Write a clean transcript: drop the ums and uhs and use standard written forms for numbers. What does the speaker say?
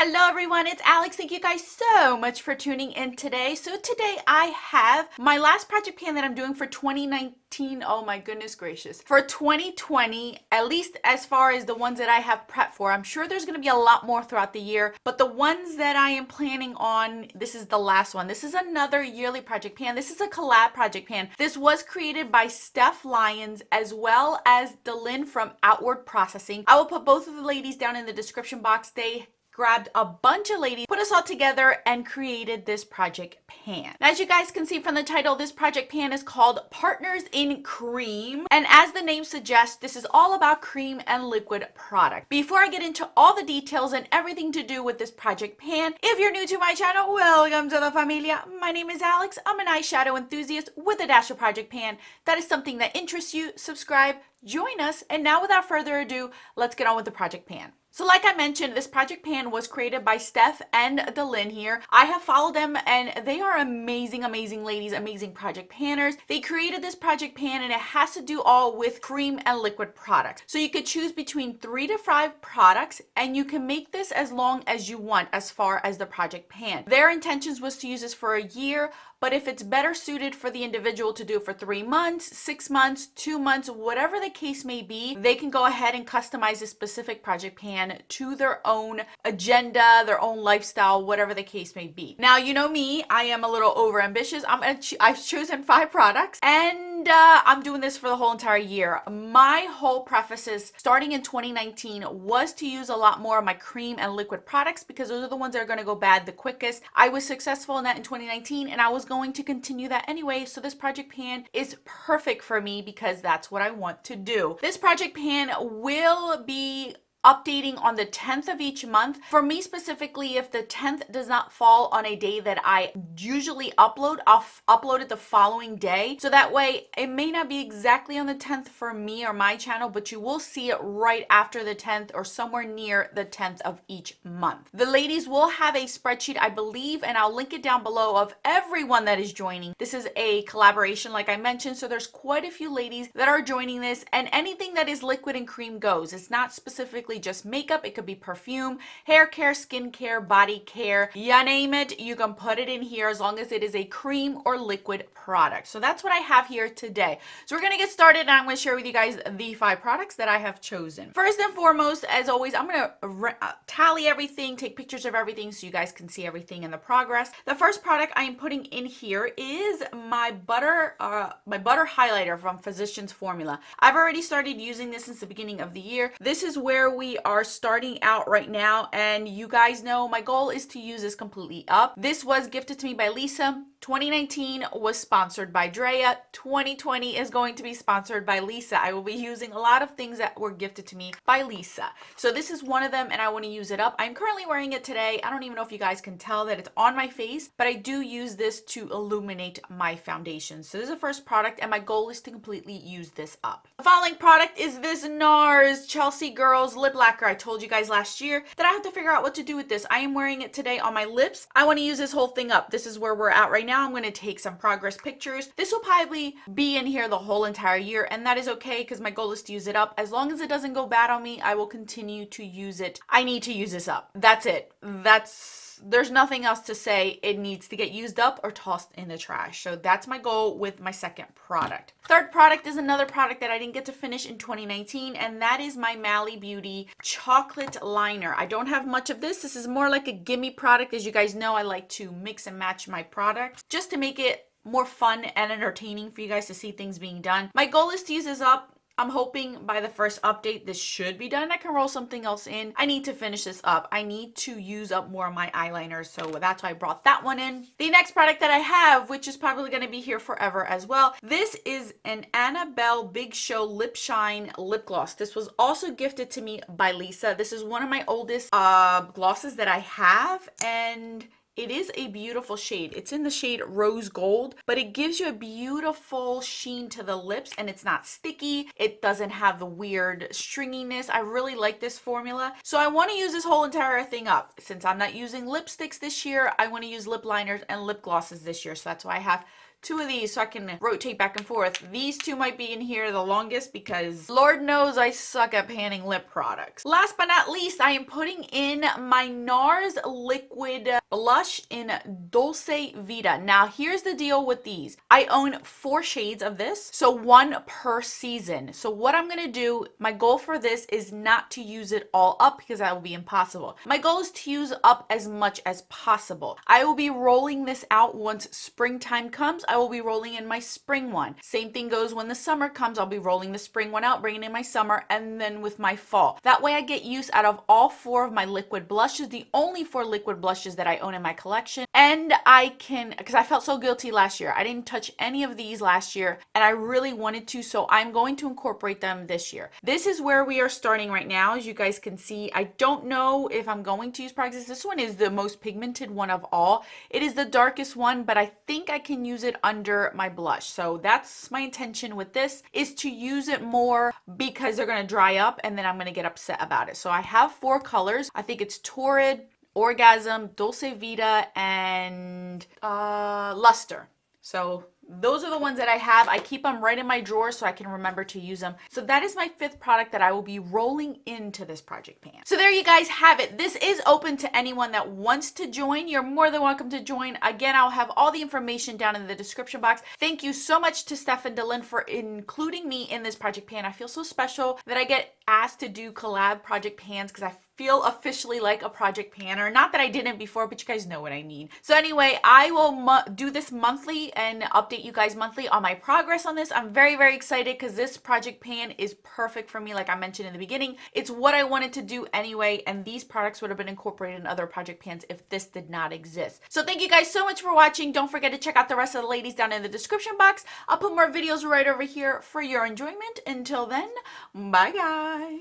Hello everyone, it's Alex. Thank you guys so much for tuning in today. So today I have my last project pan that I'm doing for 2019. Oh my goodness gracious. For 2020, at least as far as the ones that I have prepped for. I'm sure there's going to be a lot more throughout the year, but the ones that I am planning on, this is the last one. This is another yearly project pan. This is a collab project pan. This was created by Steph Lyons as well as DaLin from Outward Processing. I will put both of the ladies down in the description box. They grabbed a bunch of ladies, put us all together, and created this project pan. As you guys can see from the title, this project pan is called Partners in Cream. And as the name suggests, this is all about cream and liquid product. Before I get into all the details and everything to do with this project pan, if you're new to my channel, welcome to the familia. My name is Alex. I'm an eyeshadow enthusiast with a dash of project pan. That is something that interests you. Subscribe, join us, and now without further ado, let's get on with the project pan. So like I mentioned, this project pan was created by Steph and DaLin here. I have followed them and they are amazing, amazing ladies, amazing project panners. They created this project pan and it has to do all with cream and liquid products. So you could choose between 3 to 5 products and you can make this as long as you want as far as the project pan. Their intentions was to use this for a year, but if it's better suited for the individual to do it for 3 months, 6 months, 2 months, whatever the case may be, they can go ahead and customize a specific project pan to their own agenda, their own lifestyle, whatever the case may be. Now, you know me, I am a little over ambitious. I've chosen 5 products and I'm doing this for the whole entire year. My whole preface is starting in 2019 was to use a lot more of my cream and liquid products because those are the ones that are going to go bad the quickest. I was successful in that in 2019 and I was going to continue that anyway. So this project pan is perfect for me because that's what I want to do. This project pan will be updating on the 10th of each month. For me specifically, if the 10th does not fall on a day that I usually upload, I'll upload it the following day. So that way it may not be exactly on the 10th for me or my channel, but you will see it right after the 10th or somewhere near the 10th of each month. The ladies will have a spreadsheet, I believe, and I'll link it down below of everyone that is joining. This is a collaboration, like I mentioned, so there's quite a few ladies that are joining this, and anything that is liquid and cream goes. It's not specifically just makeup. It could be perfume, hair care, skin care, body care, you name it, you can put it in here as long as it is a cream or liquid product. So that's what I have here today. So we're going to get started and I'm going to share with you guys the 5 products that I have chosen. First and foremost, as always, I'm going to tally everything, take pictures of everything so you guys can see everything in the progress. The first product I am putting in here is my butter highlighter from Physicians Formula. I've already started using this since the beginning of the year. This is where we are starting out right now, and you guys know my goal is to use this completely up. This was gifted to me by Lisa. 2019 was sponsored by Drea. 2020 is going to be sponsored by Lisa. I will be using a lot of things that were gifted to me by Lisa. So this is one of them and I want to use it up. I'm currently wearing it today. I don't even know if you guys can tell that it's on my face, but I do use this to illuminate my foundation. So this is the first product and my goal is to completely use this up. The following product is this NARS Chelsea Girls Lip Lacquer. I told you guys last year that I have to figure out what to do with this. I am wearing it today on my lips. I want to use this whole thing up. This is where we're at right now. I'm going to take some progress pictures. This will probably be in here the whole entire year, and that is okay because my goal is to use it up. As long as it doesn't go bad on me, I will continue to use it. I need to use this up. That's it. There's nothing else to say. It needs to get used up or tossed in the trash. So that's my goal with my second product. Third product is another product that I didn't get to finish in 2019, and that is my Mally Beauty chocolate liner. I don't have much of this. This is more like a gimme product. As you guys know, I like to mix and match my products just to make it more fun and entertaining for you guys to see things being done. My goal is to use this up. I'm hoping by the first update this should be done. I can roll something else in. I need to finish this up. I need to use up more of my eyeliners, so that's why I brought that one in. The next product that I have, which is probably going to be here forever as well, this is an Annabelle Big Show Lip Shine lip gloss. This was also gifted to me by Lisa. This is one of my oldest glosses that I have, and it is a beautiful shade. It's in the shade Rose Gold, but it gives you a beautiful sheen to the lips and it's not sticky. It doesn't have the weird stringiness. I really like this formula. So I want to use this whole entire thing up. Since I'm not using lipsticks this year, I want to use lip liners and lip glosses this year. So that's why I have two of these so I can rotate back and forth. These two might be in here the longest because Lord knows I suck at panning lip products. Last but not least, I am putting in my NARS liquid blush in Dulce Vita. Now here's the deal with these. I own 4 shades of this, so 1 per season. So what I'm gonna do, my goal for this is not to use it all up because that will be impossible. My goal is to use up as much as possible. I will be rolling this out once springtime comes. I will be rolling in my spring one. Same thing goes when the summer comes. I'll be rolling the spring one out, bringing in my summer, and then with my fall. That way I get use out of all 4 of my liquid blushes, the only 4 liquid blushes that I own in my collection. And I can, because I felt so guilty last year. I didn't touch any of these last year and I really wanted to, so I'm going to incorporate them this year. This is where we are starting right now. As you guys can see, I don't know if I'm going to use products. This one is the most pigmented one of all. It is the darkest one, but I think I can use it under my blush. So that's my intention with this, is to use it more because they're going to dry up and then I'm going to get upset about it. So I have 4 colors. I think it's Torrid, Orgasm, Dulce Vita, and Luster. So those are the ones that I have. I keep them right in my drawer so I can remember to use them. So that is my 5th product that I will be rolling into this project pan. So there you guys have it. This is open to anyone that wants to join. You're more than welcome to join. Again, I'll have all the information down in the description box. Thank you so much to Steph and DaLin for including me in this project pan. I feel so special that I get asked to do collab project pans because I feel officially like a project panner. Not that I didn't before, but you guys know what I mean. So anyway, I will do this monthly and update you guys monthly on my progress on this. I'm very, very excited because this project pan is perfect for me. Like I mentioned in the beginning, it's what I wanted to do anyway, and these products would have been incorporated in other project pans if this did not exist. So thank you guys so much for watching. Don't forget to check out the rest of the ladies down in the description box. I'll put more videos right over here for your enjoyment. Until then, bye guys.